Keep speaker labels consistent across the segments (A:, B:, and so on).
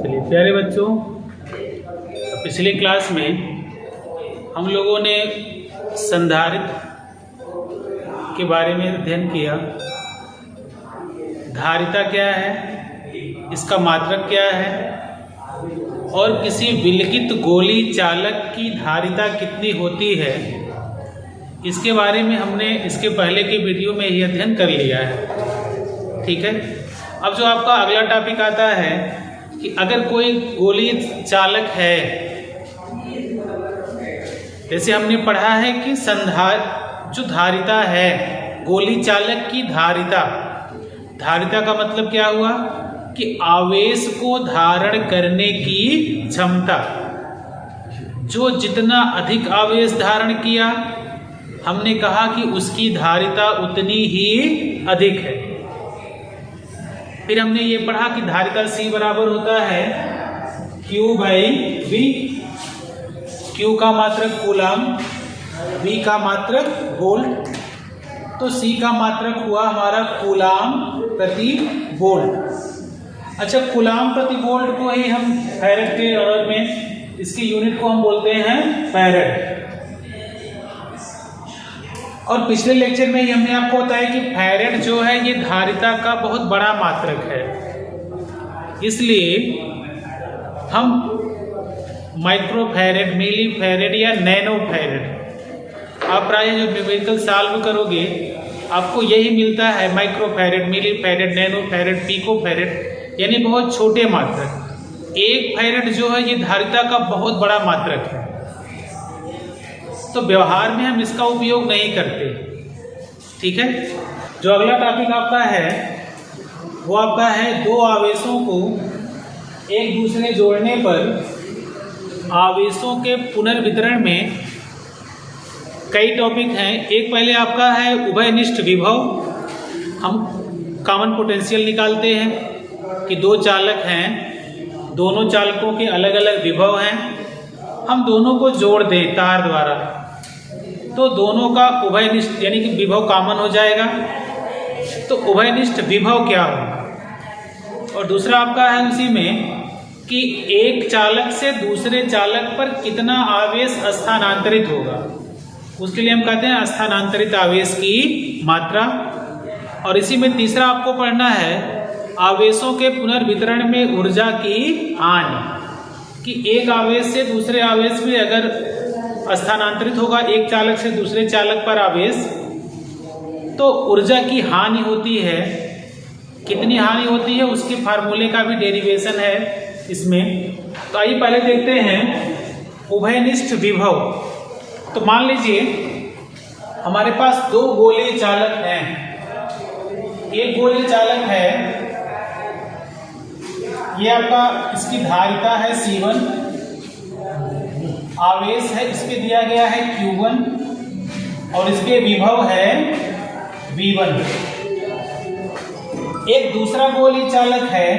A: चलिए प्यारे बच्चों, पिछले क्लास में हम लोगों ने संधारित्र के बारे में अध्ययन किया। धारिता क्या है, इसका मात्रक क्या है और किसी विलगित गोली चालक की धारिता कितनी होती है, इसके बारे में हमने इसके पहले के वीडियो में ही अध्ययन कर लिया है। ठीक है, अब जो आपका अगला टॉपिक आता है कि अगर कोई गोली चालक है, जैसे हमने पढ़ा है कि जो धारिता है, गोली चालक की धारिता, धारिता का मतलब क्या हुआ कि आवेश को धारण करने की क्षमता। जो जितना अधिक आवेश धारण किया, हमने कहा कि उसकी धारिता उतनी ही अधिक है। फिर हमने ये पढ़ा कि धारिता C बराबर होता है Q/V। Q का मात्रक कूलाम, V का मात्रक वोल्ट, तो C का मात्रक हुआ हमारा कूलाम प्रति वोल्ट। अच्छा, कूलाम प्रति वोल्ट को ही हम फैरेड के ऑर्डर में, इसकी यूनिट को हम बोलते हैं फैरेड। और पिछले लेक्चर में ही हमने आपको बताया कि फैरेड जो है ये धारिता का बहुत बड़ा मात्रक है, इसलिए हम माइक्रो फैरेड, मिली फैरेड या नैनो फैरेड, आप प्राय जो न्यूमेरिकल सॉल्व करोगे आपको यही मिलता है, micro farad, milli farad, nano farad, pico farad, यानी बहुत छोटे मात्रक। एक फैरेड जो है ये धारिता का बहुत बड़ा मात्रक है, तो व्यवहार में हम इसका उपयोग नहीं करते। ठीक है, जो अगला टॉपिक आपका है वो आपका है दो आवेशों को एक दूसरे जोड़ने पर आवेशों के पुनर्वितरण में। कई टॉपिक हैं। एक पहले आपका है उभयनिष्ठ विभव। हम कॉमन पोटेंशियल निकालते हैं कि दो चालक हैं, दोनों चालकों के अलग अलग विभव हैं, हम दोनों को जोड़ दें तार द्वारा, तो दोनों का उभयनिष्ठ यानी कि विभव कॉमन हो जाएगा। तो उभयनिष्ठ विभव क्या हो। और दूसरा आपका है उसी में कि एक चालक से दूसरे चालक पर कितना आवेश स्थानांतरित होगा, उसके लिए हम कहते हैं स्थानांतरित आवेश की मात्रा। और इसी में तीसरा आपको पढ़ना है आवेशों के पुनर्वितरण में ऊर्जा की हानि, कि एक आवेश से दूसरे आवेश में अगर स्थानांतरित होगा एक चालक से दूसरे चालक पर आवेश, तो ऊर्जा की हानि होती है। कितनी हानि होती है उसके फार्मूले का भी डेरिवेशन है इसमें। तो आइए पहले देखते हैं उभयनिष्ठ विभव। तो मान लीजिए हमारे पास दो गोलीय चालक हैं। एक गोलीय चालक है, ये आपका, इसकी धारिता है C1, आवेश है इसके दिया गया है Q1 और इसके विभव है V1। एक दूसरा गोलीय चालक है,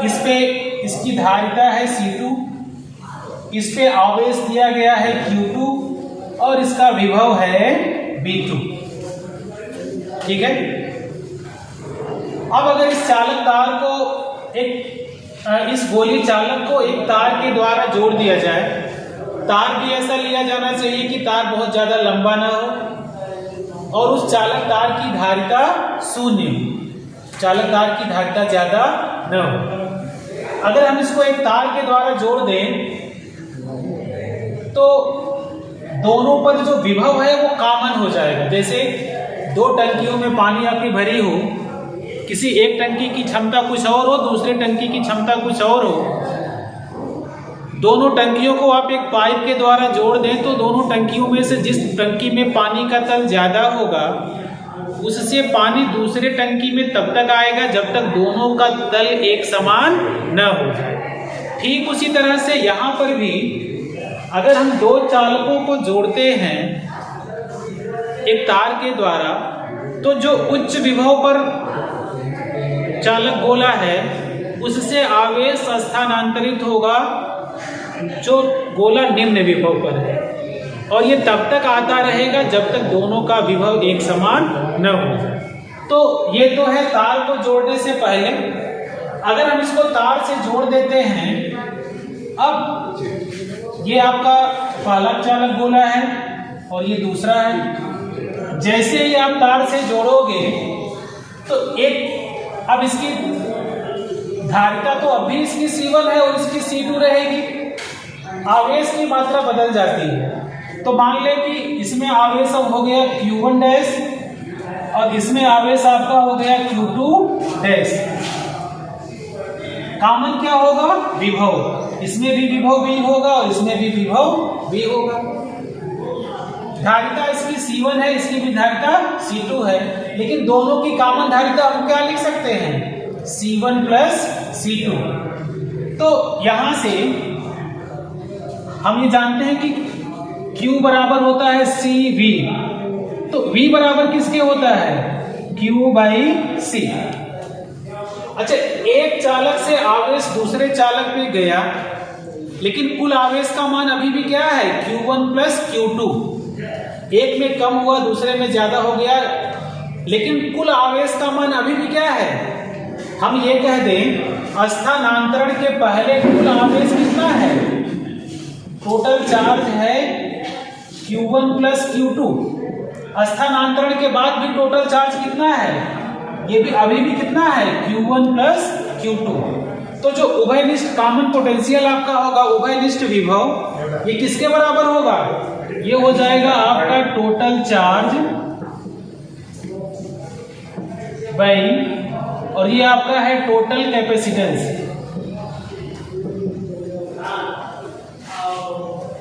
A: इस पे इसकी धारिता है C2, इस पे आवेश दिया गया है Q2 और इसका विभव है V2। ठीक है, अब अगर इस चालक तार को इस गोली चालक को एक तार के द्वारा जोड़ दिया जाए, तार भी ऐसा लिया जाना चाहिए कि तार बहुत ज्यादा लंबा ना हो और उस चालक तार की धारिता शून्य हो, चालक तार की धारिता ज्यादा न हो। अगर हम इसको एक तार के द्वारा जोड़ दें तो दोनों पर जो विभव है वो कॉमन हो जाएगा। जैसे दो टंकियों में पानी आपकी भरी हो, किसी एक टंकी की क्षमता कुछ और हो, दूसरे टंकी की क्षमता कुछ और हो, दोनों टंकियों को आप एक पाइप के द्वारा जोड़ दें तो दोनों टंकियों में से जिस टंकी में पानी का तल ज्यादा होगा उससे पानी दूसरे टंकी में तब तक आएगा जब तक दोनों का तल एक समान न हो जाए। ठीक उसी तरह से यहाँ पर भी अगर हम दो चालकों को जोड़ते हैं एक तार के द्वारा, तो जो उच्च विभव पर चालक गोला है उससे आवेश स्थानांतरित होगा जो गोला निम्न विभव पर है, और ये तब तक आता रहेगा जब तक दोनों का विभव एक समान न हो जाए। तो ये तो है तार को जोड़ने से पहले। अगर हम इसको तार से जोड़ देते हैं, अब ये आपका पहला चालक गोला है और ये दूसरा है। जैसे ही आप तार से जोड़ोगे तो एक, अब इसकी धारिता तो अभी इसकी C1 है और इसकी C2 रहेगी, आवेश की मात्रा बदल जाती है। तो मान ले कि इसमें आवेश अब हो गया Q1 डैश और इसमें आवेश आपका हो गया Q2 डैश। कॉमन क्या होगा? विभव। इसमें भी विभव V होगा और इसमें भी विभव V होगा। धारिता इसकी C1 है, इसकी भी धारिता C2 है, लेकिन दोनों की कॉमन धारिता हम क्या लिख सकते हैं? C1 plus C2। तो यहां से हम ये जानते हैं कि Q बराबर होता है CV, तो V बराबर किसके होता है? Q by C। अच्छा, एक चालक से आवेश दूसरे चालक पे गया, लेकिन कुल आवेश का मान अभी भी क्या है? Q1 plus Q2। एक में कम हुआ, दूसरे में ज्यादा हो गया, लेकिन कुल आवेश का मान अभी भी क्या है? हम ये कह दें स्थानांतरण के पहले कुल आवेश कितना है? टोटल चार्ज है Q1 प्लस Q2। स्थानांतरण के बाद भी टोटल चार्ज कितना है? ये भी अभी भी कितना है? Q1 plus Q2। तो जो उभयनिष्ठ कॉमन पोटेंशियल आपका होगा, उभयनिष्ठ विभव, ये किसके बराबर होगा? ये हो जाएगा आपका टोटल चार्ज बाई, और ये आपका है टोटल कैपेसिटेंस।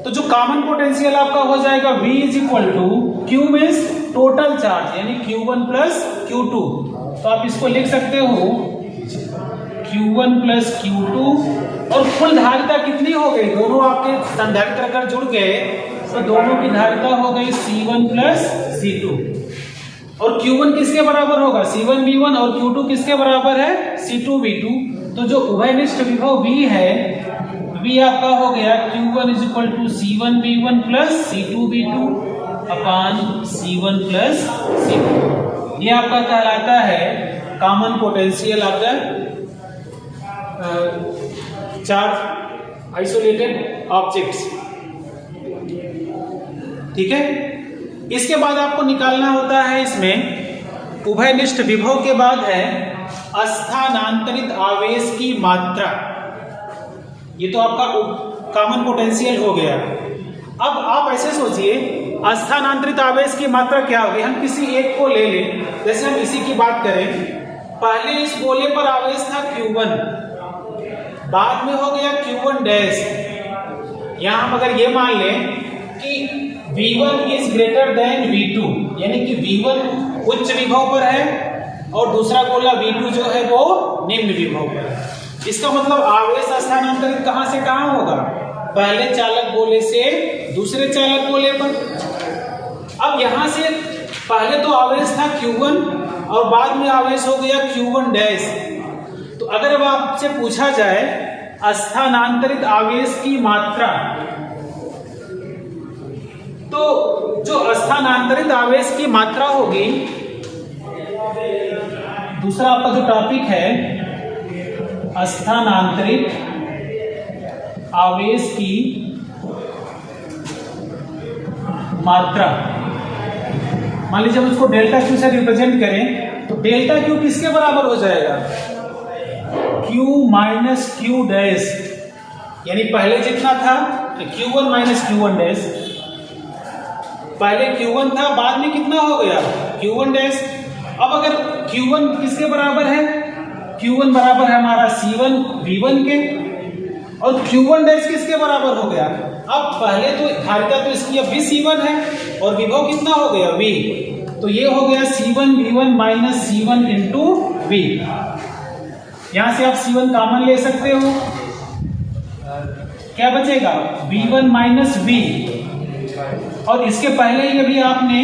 A: तो जो कॉमन पोटेंशियल आपका हो जाएगा V is equal to Q means total charge, यानी Q1 प्लस Q2। तो आप इसको लिख सकते हो Q1 प्लस Q2, और कुल धारिता कितनी हो गई? दोनों आपके संधारित्र अगर जुड़ गए तो दोनों की धारिता हो गई C1 प्लस C2। और Q1 किसके बराबर होगा? C1 V1, और Q2 किसके बराबर है? C2 V2। तो जो उभयनिष्ठ विभव V है, V आपका हो गया Q1 is equal to C1 V1 plus C2 V2 upon C1 plus C2। ये आपका कहलाता है कॉमन पोटेंशियल आपका चार्ज आइसोलेटेड ऑब्जेक्ट्स। ठीक है, इसके बाद आपको निकालना होता है इसमें उभयनिष्ठ विभव के बाद है स्थानांतरित आवेश की मात्रा। ये तो आपका कॉमन पोटेंशियल हो गया। अब आप ऐसे सोचिए, स्थानांतरित आवेश की मात्रा क्या होगी? हम किसी एक को ले लें, जैसे हम इसी की बात करें। पहले इस गोले पर आवेश था Q1, बाद में हो गया Q1 डैश। यहां हम अगर ये मान लें कि V1 is greater than V2, यानी कि V1 उच्च विभव पर है और दूसरा गोला V2 जो है वो निम्न विभव पर है। इसका मतलब आवेश स्थानांतरित कहां से कहां होगा? पहले चालक गोले से दूसरे चालक गोले पर। अब यहां से पहले तो आवेश था Q1 और बाद में आवेश हो गया Q1 डैश। तो अगर अब आपसे पूछा जाए स्थानांतरित आवेश की मात्रा, तो जो स्थानांतरित आवेश की मात्रा होगी, दूसरा आपका जो टॉपिक है स्थानांतरित आवेश की मात्रा। मान लीजिए हम उसको डेल्टा क्यू से रिप्रेजेंट करें, तो डेल्टा क्यू किसके बराबर हो जाएगा? Q माइनस Q डैश, यानी पहले जितना था Q1 माइनस Q1 डैश। पहले Q1 था, बाद में कितना हो गया? Q1 dash. अब अगर Q1 किसके बराबर है? Q1 बराबर है हमारा C1 V1 के, और Q1 डैश किसके बराबर हो गया? अब पहले तो धारिता तो इसकी अब भी C1 है और विभव कितना हो गया? V। तो ये हो गया C1 V1 minus C1 into V। यहां से आप C1 कॉमन ले सकते हो, क्या बचेगा? V1 माइनस V, और इसके पहले ही अभी आपने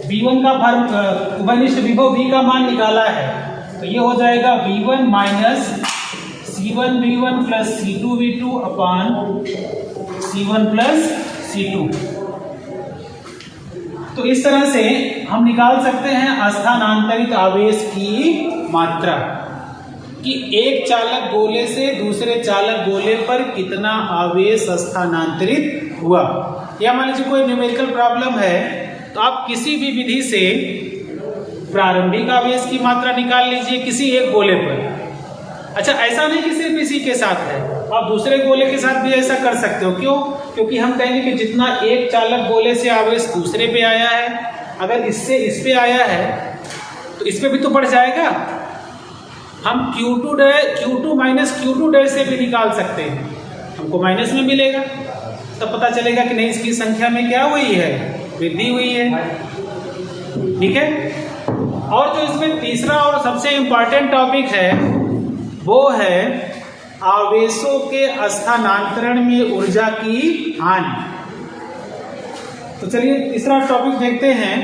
A: V1 का उभयनिष्ठ विभव V का मान निकाला है, तो ये हो जाएगा V1 minus C1 V1 plus C2 V2 upon C1 plus C2। तो इस तरह से हम निकाल सकते हैं स्थानांतरित आवेश की मात्रा। कि एक चालक गोले से दूसरे चालक गोले पर कितना आवेश स्थानांतरित हुआ। या मान लीजिए कोई न्यूमेरिकल प्रॉब्लम है तो आप किसी भी विधि से प्रारंभिक आवेश की मात्रा निकाल लीजिए किसी एक गोले पर। अच्छा, ऐसा नहीं कि सिर्फ इसी के साथ है, आप दूसरे गोले के साथ भी ऐसा कर सकते हो। क्यों? क्योंकि हम कहेंगे कि जितना एक चालक गोले से आवेश दूसरे पे आया है, अगर इससे इस पे आया है तो इस पे भी तो बढ़ जाएगा। हम Q2 माइनस Q2 से भी निकाल सकते हैं, हमको माइनस में मिलेगा, तब पता चलेगा कि नहीं इसकी संख्या में क्या हुई है, वृद्धि हुई है। ठीक है। और जो इसमें तीसरा और सबसे इम्पॉर्टेंट टॉपिक है वो है आवेशों के स्थानांतरण में ऊर्जा की हानि। तो चलिए तीसरा टॉपिक देखते हैं।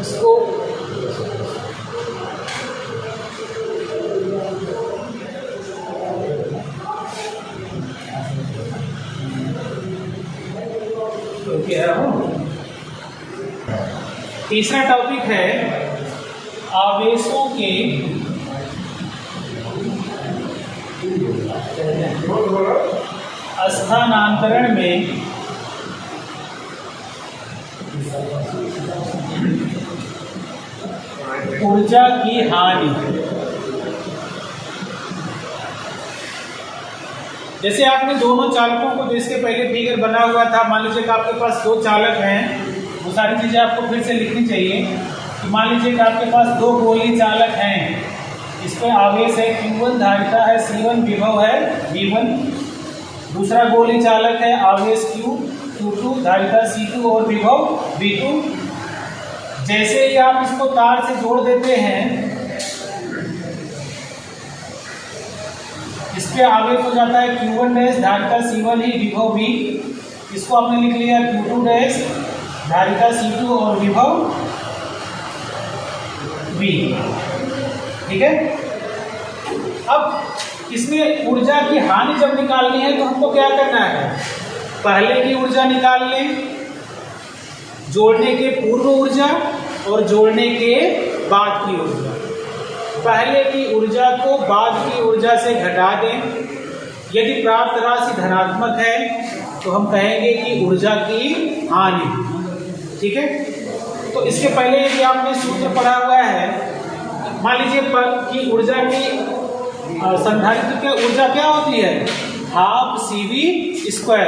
A: इसको तीसरा टॉपिक है आवेशों के स्थानांतरण में ऊर्जा की हानि। जैसे आपने दोनों चालकों को, जिसके पहले फिगर बना हुआ था, मान लीजिए कि आपके पास दो चालक हैं, वो सारी चीजें आपको फिर से लिखनी चाहिए। तो मान लीजिए कि आपके पास दो गोली चालक हैं, इस पर आवेश है Q1, धारिता है C1, विभव है V1। दूसरा गोली चालक है, आवेश Q2, धारिता C2 और विभव V2। जैसे ही आप इसको तार से जोड़ देते हैं, इस पे आवेश हो जाता है Q1 डैश, धारिता C1 ही, विभव V। इसको आपने लिख लिया Q2 डैश, धारिता C2 और विभव V। ठीक है। अब इसमें ऊर्जा की हानि जब निकालनी है तो हमको क्या करना है, पहले की ऊर्जा निकाल लें, जोड़ने के पूर्व ऊर्जा और जोड़ने के बाद की ऊर्जा। पहले की ऊर्जा को बाद की ऊर्जा से घटा दें। यदि प्राप्त राशि धनात्मक है तो हम कहेंगे कि ऊर्जा की हानि। ठीक है। तो इसके पहले यदि आपने सूत्र पढ़ा हुआ है, मान लीजिए कि ऊर्जा की संधारित्र की ऊर्जा क्या होती है, हाफ CV²।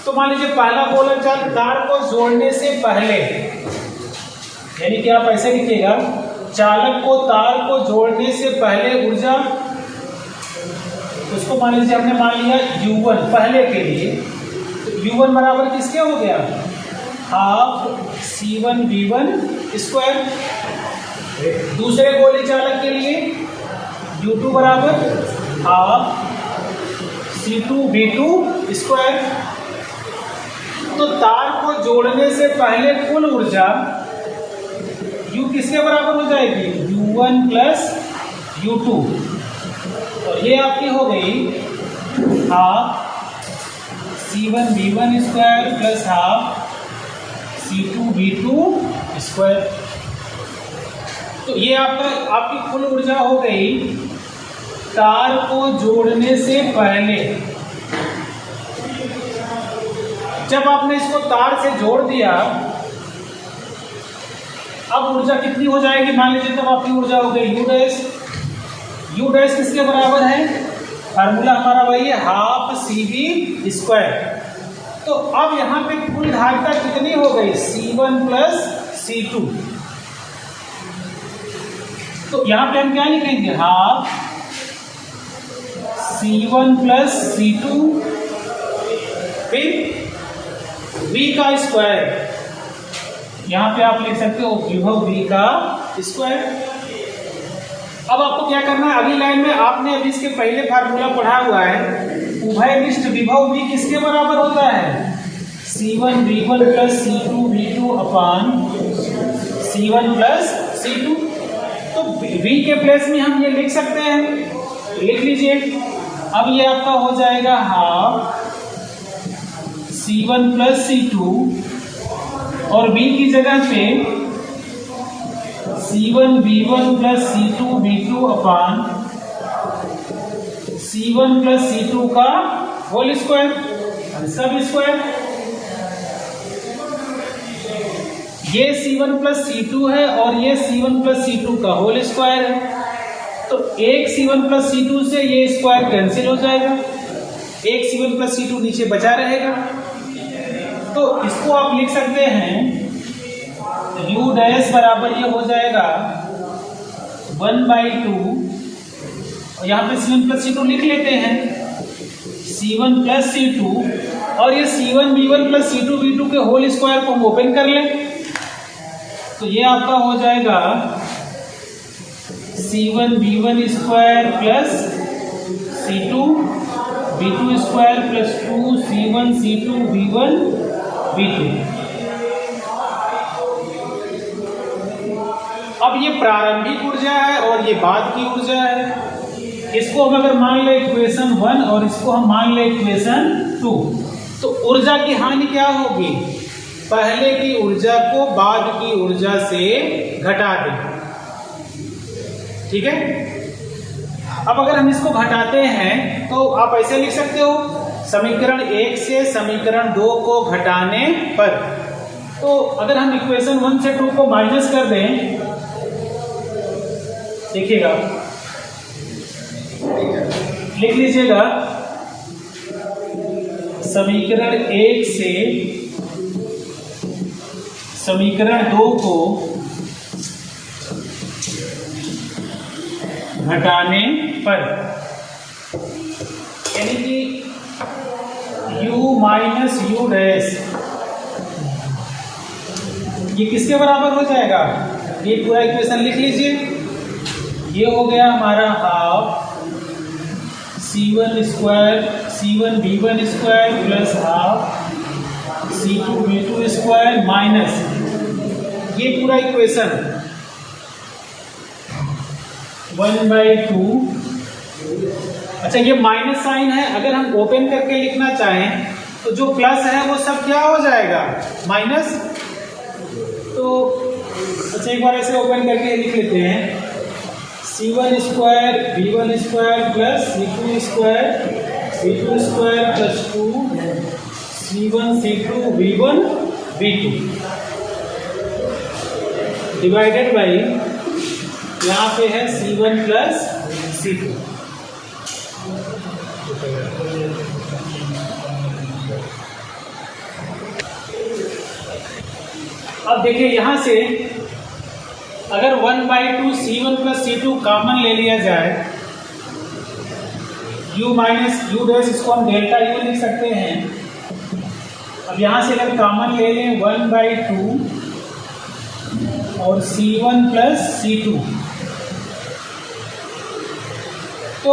A: तो मान लीजिए पहला गोला तार को जोड़ने से पहले, यानी कि आप ऐसे लिखिएगा, चालक को तार को जोड़ने से पहले ऊर्जा, उसको मान लीजिए हमने मान लिया U1 पहले के लिए। तो U1 बराबर किसके हो गया, हाफ C1V1²। दूसरे गोली चालक के लिए U2 बराबर हाफ C2V2²। तो तार को जोड़ने से पहले कुल ऊर्जा U किसके बराबर हो जाएगी, U1 प्लस U2। और ये आपकी हो गई half C1V1² plus half C2V2²। तो ये आपकी कुल ऊर्जा हो गई तार को जोड़ने से पहले। जब आपने इसको तार से जोड़ दिया, अब ऊर्जा कितनी हो जाएगी, मान लीजिए तब आपकी ऊर्जा हो गई U डैश। U डैश किसके बराबर है, फार्मूला हमारा वही है, हाफ CV²। तो अब यहाँ पे कुल धारिता कितनी हो गई, C1 प्लस C2। तो यहाँ पे हम क्या लिखेंगे, हाफ C1 प्लस C2 फिर V का स्क्वायर। यहाँ पे आप लिख सकते हो विभव V का स्क्वायर। अब आपको क्या करना है, अगली लाइन में आपने अभी इसके पहले फार्मूला पढ़ा हुआ है, उभयनिष्ठ विभव V किसके बराबर होता है, C1V1 प्लस C2V2 अपान C1 प्लस C2। तो V के प्लेस में हम ये लिख सकते हैं, लिख लीजिए। अब ये आपका हो जाएगा हाफ C1 प्लस C2 और V की जगह पे C1V1 प्लस C2V2 अपान C1 प्लस C2 का होल स्क्वायर सब स्क्वायर। ये C1 प्लस C2 है और ये C1 प्लस C2 का होल स्क्वायर है। तो एक C1 प्लस C2 से ये स्क्वायर कैंसिल हो जाएगा, एक C1 प्लस C2 नीचे बचा रहेगा। तो इसको आप लिख सकते हैं U डैश बराबर ये हो जाएगा 1/2, और यहाँ पे C1 प्लस C2 लिख लेते हैं, C1 प्लस C2 और ये C1V1 प्लस C2V2 के होल स्क्वायर को हम ओपन कर लें। तो ये आपका हो जाएगा C1V1 square plus C2V2 square plus 2C1 C2V1 V2। अब ये प्रारंभिक ऊर्जा है और ये बाद की ऊर्जा है। इसको हम अगर मान ले इक्वेशन 1 और इसको हम मान ले इक्वेशन 2, तो ऊर्जा की हानि क्या होगी? पहले की ऊर्जा को बाद की ऊर्जा से घटा दें। ठीक है। अब अगर हम इसको घटाते हैं तो आप ऐसे लिख सकते हो, समीकरण 1 से समीकरण 2 को घटाने पर। तो अगर हम इक्वेशन 1 से 2 को माइनस कर दें, देखिएगा, लिख लीजिएगा, समीकरण 1 से समीकरण 2 को घटाने पर, यानी कि U माइनस U डैश, ये किसके बराबर हो जाएगा? ये पूरा इक्वेशन लिख लीजिए। ये हो गया हमारा half C1 square C1V1 square plus half C2V2 square minus ये पूरा इक्वेशन 1/2। अच्छा, ये माइनस साइन है, अगर हम ओपन करके लिखना चाहें तो जो प्लस है वो सब क्या हो जाएगा? माइनस। तो अच्छा, एक बार ऐसे ओपन करके लिख लेते हैं, C1 square V1 square plus C2 square V2 square plus 2C1 C2 V1 V2 divided by यहाँ पे है C1 प्लस C2। अब देखिए यहाँ से अगर 1/2 C1 प्लस C2 कॉमन ले लिया जाए, U माइनस U डैश, इसको हम डेल्टा U लिख सकते हैं। अब यहाँ से अगर कॉमन ले लें 1/2 और C1 प्लस C2, तो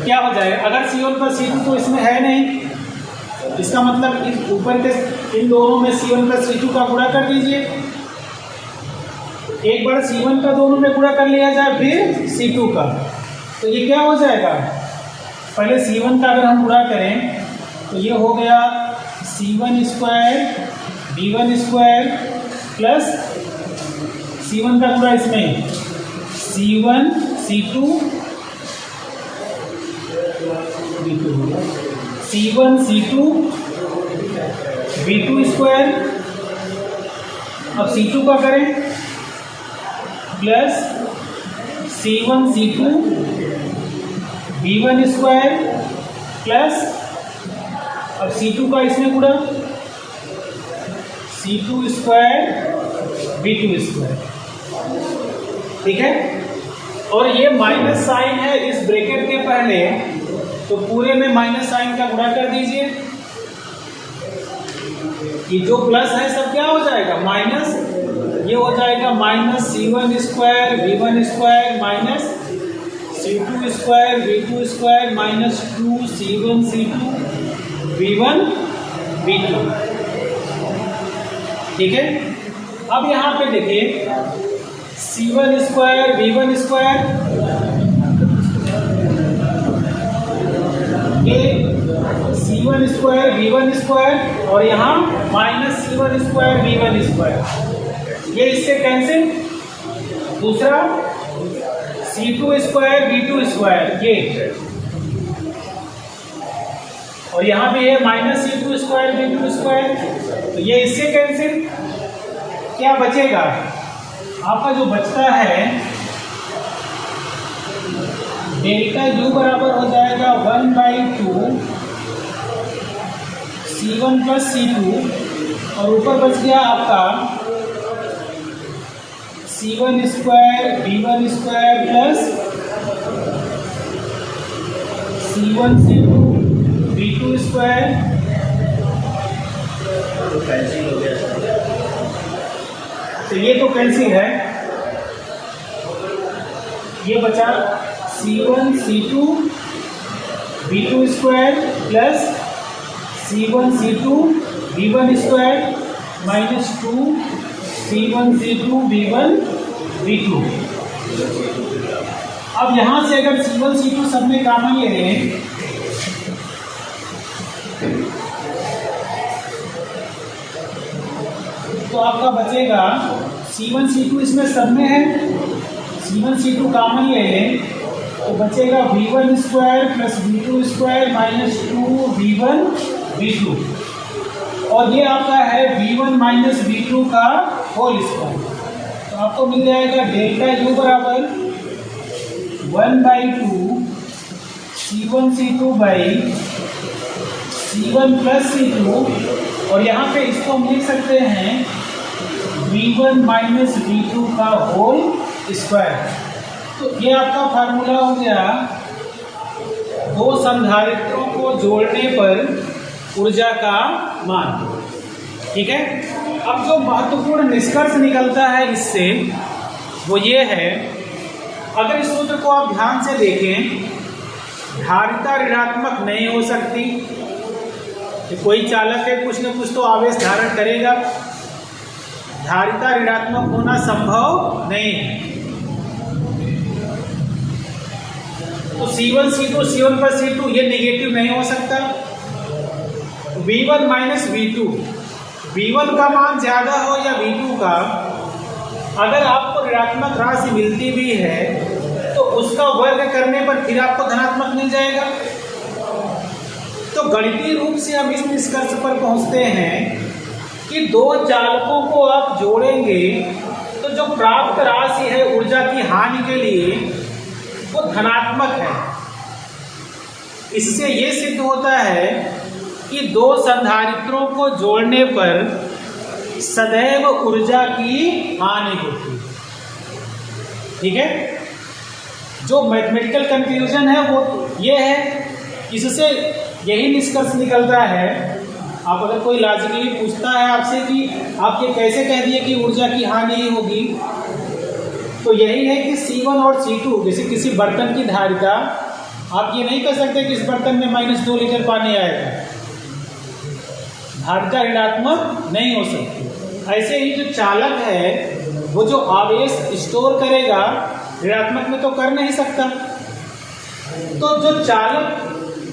A: क्या हो जाएगा? अगर C1 प्लस C2 तो इसमें है नहीं, इसका मतलब इस ऊपर के इन दोनों में C1 प्लस C2 का गुणा कर दीजिए। एक बार C1 का दोनों में गुणा कर लिया जाए, फिर C2 का, तो ये क्या हो जाएगा? पहले C1 का अगर हम गुणा करें तो ये हो गया C1 square V1 square plus C1 का गुणा इसमें C1 C2 V2, C1 C2 V2 square. अब C2 का करें plus C1 C2 V1 square plus, अब C2 का इसमें गुणा C2 स्क्वायर V2 स्क्वायर। ठीक है। और ये माइनस साइन है इस ब्रैकेट के पहले, तो पूरे में माइनस साइन का गुणा कर दीजिए। ये जो प्लस है सब क्या हो जाएगा? माइनस। ये हो जाएगा minus C1 square V1 square minus C2 square V2 square minus 2C1 C2 V1 V2। ठीक है। अब यहाँ पे देखिए C1 स्क्वायर V1 स्क्वायर, ये C1 स्क्वायर V1 स्क्वायर और यहाँ minus C1 square V1 square, ये इससे कैंसिल। दूसरा C2 स्क्वायर V2 स्क्वायर ये, और यहाँ पे है minus C2 square V2 square, तो ये इससे कैंसिल, क्या बचेगा आपका जो बचता है डेल्टा U बराबर हो जाएगा 1/2 C1 प्लस C2, और ऊपर बच गया आपका C1 square V1 square plus C1 C2 V2 square,
B: cancel हो गया।
A: तो ये तो कैंसिल है, ये बचा C1 C2 V2 square plus C1 C2 V1 square minus 2 C1 C2 V1 V2। अब यहाँ से अगर C1 C2 सब में कॉमन ले लें तो आपका बचेगा C1 C2 इसमें सब में है, C1 C2 कॉमन ले लें तो बचेगा V1 square plus V2 square minus 2 V1 V2, और ये आपका है V1 माइनस V2 का होल स्क्वायर। तो आपको मिल जाएगा डेल्टा U बराबर 1/2 C1 C2 by C1 plus C2, और यहाँ पे इसको हम लिख सकते हैं V1 माइनस V2 का होल स्क्वायर। तो ये आपका फार्मूला हो गया दो संधारित्रों को जोड़ने पर ऊर्जा का मान। ठीक है, अब जो महत्वपूर्ण निष्कर्ष निकलता है इससे वो ये है, अगर इस सूत्र को आप ध्यान से देखें, धारिता ऋणात्मक नहीं हो सकती, कि कोई चालक है कुछ न कुछ तो आवेश धारण करेगा, धारिता ऋणात्मक होना संभव नहीं है। तो C1 C2 C1 पर C2 ये नेगेटिव नहीं हो सकता। V1 माइनस V2, V1 का मान ज्यादा हो या V2 का, अगर आपको ऋणात्मक राशि मिलती भी है तो उसका वर्ग करने पर फिर आपको धनात्मक मिल जाएगा। तो गणितीय रूप से हम इस निष्कर्ष पर पहुंचते हैं कि दो चालकों को आप जोड़ेंगे तो जो प्राप्त राशि है ऊर्जा की हानि के लिए वो धनात्मक है। इससे ये सिद्ध होता है कि दो संधारित्रों को जोड़ने पर सदैव ऊर्जा की हानि होती है। ठीक है, जो मैथमेटिकल कंक्लूजन है वो ये है, इससे यही निष्कर्ष निकलता है। आप अगर कोई लॉजिकली पूछता है आपसे कि आप ये कैसे कह दिए कि ऊर्जा की हानि ही होगी, तो यही है कि C1 और C2, जैसे किसी बर्तन की धारिता, आप ये नहीं कह सकते कि इस बर्तन में -2 लीटर पानी आएगा, धारिता ऋणात्मक नहीं हो सकती। ऐसे ही जो चालक है वो जो आवेश स्टोर करेगा ऋणात्मक में तो कर नहीं सकता। तो जो चालक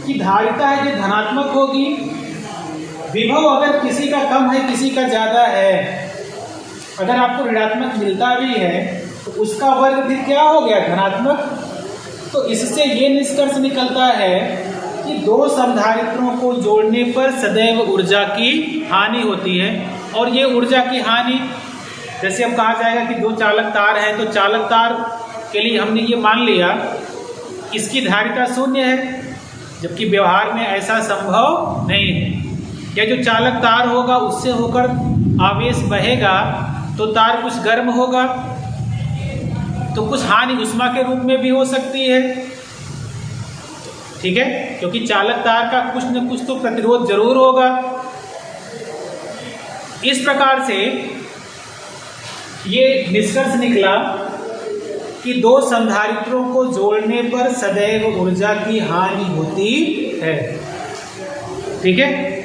A: की धारिता है ये धनात्मक होगी। विभव अगर किसी का कम है किसी का ज़्यादा है, अगर आपको ऋणात्मक मिलता भी है तो उसका वर्ग फिर क्या हो गया, धनात्मक। तो इससे ये निष्कर्ष निकलता है कि दो संधारित्रों को जोड़ने पर सदैव ऊर्जा की हानि होती है। और ये ऊर्जा की हानि, जैसे अब कहा जाएगा कि दो चालक तार हैं, तो चालक तार के लिए हमने ये मान लिया इसकी धारिता 0 है, जबकि व्यवहार में ऐसा संभव नहीं है। या जो चालक तार होगा उससे होकर आवेश बहेगा तो तार कुछ गर्म होगा, तो कुछ हानि उष्मा के रूप में भी हो सकती है। ठीक है, क्योंकि चालक तार का कुछ न कुछ तो प्रतिरोध जरूर होगा। इस प्रकार से ये निष्कर्ष निकला कि दो संधारित्रों को जोड़ने पर सदैव ऊर्जा की हानि होती है। ठीक है।